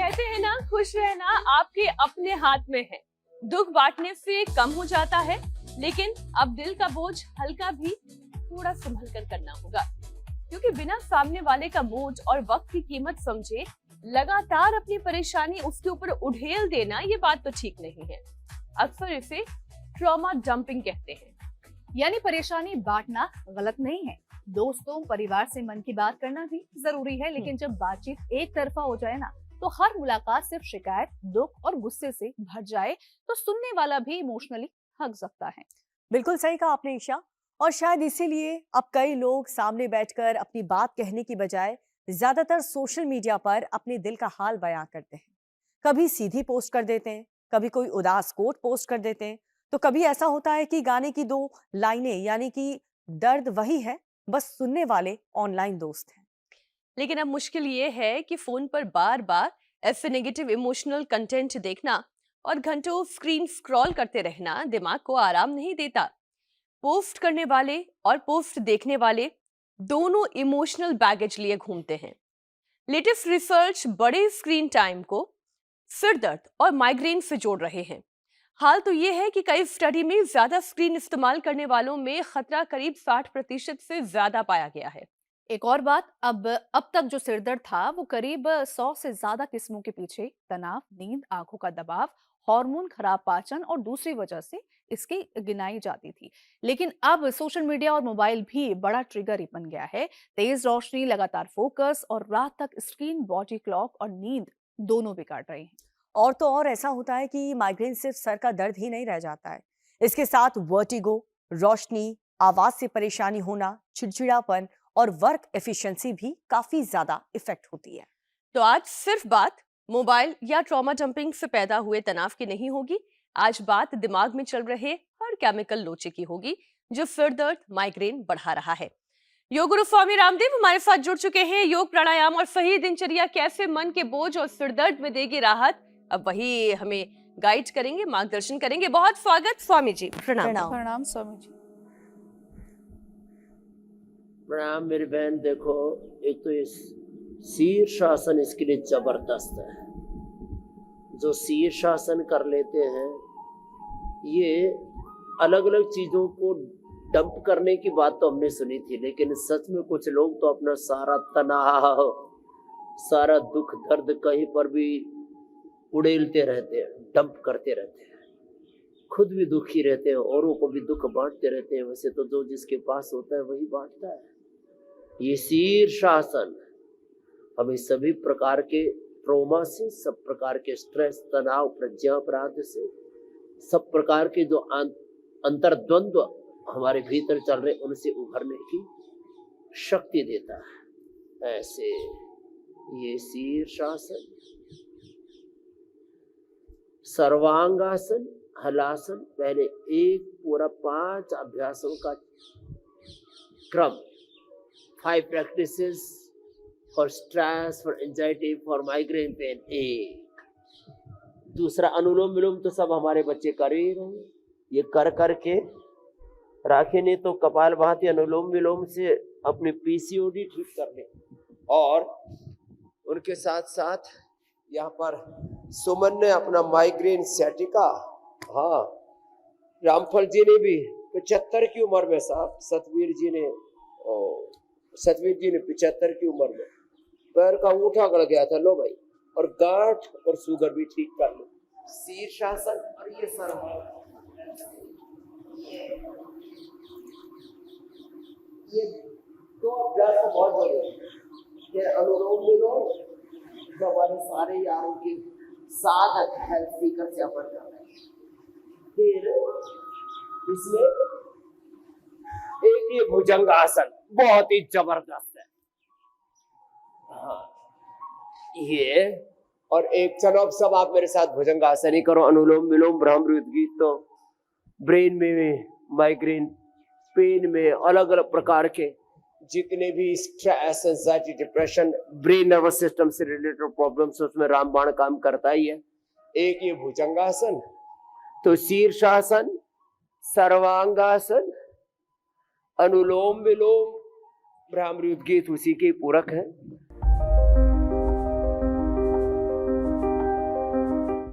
कहते हैं ना, खुश रहना आपके अपने हाथ में है। दुख बांटने से कम हो जाता है, लेकिन अब दिल का बोझ हल्का भी थोड़ा संभल कर करना होगा, क्योंकि बिना सामने वाले का मूड और वक्त की कीमत समझे लगातार अपनी परेशानी उसके ऊपर उड़ेल देना, ये बात तो ठीक नहीं है। अक्सर इसे ट्रॉमा डंपिंग कहते हैं। यानी परेशानी बांटना गलत नहीं है, दोस्तों परिवार से मन की बात करना भी जरूरी है, लेकिन जब बातचीत एक तरफा हो जाए ना, तो हर मुलाकात सिर्फ शिकायत, दुख और गुस्से से भर जाए तो सुनने वाला भी इमोशनली थक सकता है। बिल्कुल सही कहा आपने ईशा। और शायद इसीलिए अब कई लोग सामने बैठकर अपनी बात कहने की बजाय ज्यादातर सोशल मीडिया पर अपने दिल का हाल बयां करते हैं। कभी सीधी पोस्ट कर देते हैं, कभी कोई उदास कोट पोस्ट कर देते हैं, तो कभी ऐसा होता है कि गाने की 2 लाइनें, यानी कि दर्द वही है, बस सुनने वाले ऑनलाइन दोस्त हैं। लेकिन अब मुश्किल ये है कि फोन पर बार बार ऐसे नेगेटिव इमोशनल कंटेंट देखना और घंटों स्क्रीन स्क्रॉल करते रहना दिमाग को आराम नहीं देता। पोस्ट करने वाले और पोस्ट देखने वाले दोनों इमोशनल बैगेज लिए घूमते हैं। लेटेस्ट रिसर्च बड़े स्क्रीन टाइम को सिर दर्द और माइग्रेन से जोड़ रहे हैं। हाल तो ये है कि कई स्टडी में ज्यादा स्क्रीन इस्तेमाल करने वालों में खतरा करीब 60% से ज्यादा पाया गया है। एक और बात, अब तक जो सिरदर्द था वो करीब 100 से ज्यादा किस्मों के पीछे तनाव, नींद, आंखों का दबाव, हार्मोन, खराब पाचन और दूसरी वजह से इसकी गिनाई जाती थी। लेकिन अब सोशल मीडिया और मोबाइल भी बड़ा ट्रिगर ही बन गया है। तेज रोशनी, लगातार फोकस और रात तक स्क्रीन बॉडी क्लॉक और नींद दोनों बिगाड़ रहे हैं। और तो और ऐसा होता है कि माइग्रेन सिर्फ सर का दर्द ही नहीं रह जाता है, इसके साथ वर्टिगो, रोशनी, आवाज से परेशानी होना, चिड़चिड़ापन और वर्क एफिशिएंसी भी काफी ज्यादा इफेक्ट होती है। तो आज सिर्फ बात मोबाइल या ट्रॉमा डंपिंग से पैदा हुए तनाव की नहीं होगी। आज बात दिमाग में चल रहे हर केमिकल लोचे की होगी जो सिर दर्द, माइग्रेन बढ़ा रहा है। योग गुरु स्वामी रामदेव हमारे साथ जुड़ चुके हैं। योग, प्राणायाम और सही दिनचर्या कैसे मन के बोझ और सिर दर्द में देगी राहत, अब वही हमें गाइड करेंगे, मार्गदर्शन करेंगे। बहुत स्वागत स्वामी जी। प्रणाम। प्रणाम स्वामी जी। प्रणाम मेरी बहन। देखो, एक तो इस शीर्षासन इसके लिए जबरदस्त है। जो शीर्षासन कर लेते हैं, ये अलग अलग चीजों को डंप करने की बात तो हमने सुनी थी, लेकिन सच में कुछ लोग तो अपना सारा तनाव, सारा दुख दर्द कहीं पर भी उड़ेलते रहते हैं, डंप करते रहते हैं। खुद भी दुखी रहते हैं, औरों को भी दुख बांटते रहते हैं। वैसे तो जो जिसके पास होता है वही बांटता है। ये शीर्षासन हमें सभी प्रकार के ट्रॉमा से, सब प्रकार के स्ट्रेस, तनाव, प्रज्ञापराध से, सब प्रकार के जो अंतर्द्वंद्व हमारे भीतर चल रहे उनसे उभरने की शक्ति देता है। ऐसे ये शीर्षासन, सर्वांगासन, हलासन, पहले एक पूरा 5 अभ्यासों का क्रम, 5 practices for stress, for anxiety, for migraine pain. एक दूसरा अनुलोम विलोम तो सब हमारे बच्चे कर ही रहे हैं। ये कर करके राखी ने तो कपालभाति अनुलोम विलोम से अपनी पीसीओडी ठीक कर ली, और उनके साथ साथ यहाँ पर सुमन ने अपना माइग्रेन सैटिका, हाँ, रामफल जी ने भी 75 की उम्र में, साहब सतवीर जी ने 75 की उम्र में पैर का अंगूठा गड़ गया था, लो भाई, और गांठ और शुगर भी ठीक कर लो। शीर्षासन और ये सर्वांग, ये 2 अभ्यास तो बहुत जरूरी है। अनुलोम विलोम जो हमारे सारे यारों के साधक हेल्थ सीकर से अपन कर रहे हैं। फिर इसमें एक ये भुजंग आसन बहुत ही जबरदस्त है, हाँ ये। और एक, चलो अब सब आप मेरे साथ भुजंग आसन ही करो, अनुलोम विलोम, ब्रह्मरुद्गीत। तो ब्रेन में, माइग्रेन पेन में, अलग अलग प्रकार के जितने भी stress, anxiety, depression, brain nervous system से रिलेटेड प्रॉब्लम्स, उसमें रामबाण काम करता ही है। एक ये भुजंगासन, तो शीर्षासन, सर्वांगासन, अनुलोम विलोम, ब्रह्मरुद्गीत उसी के पूरक है।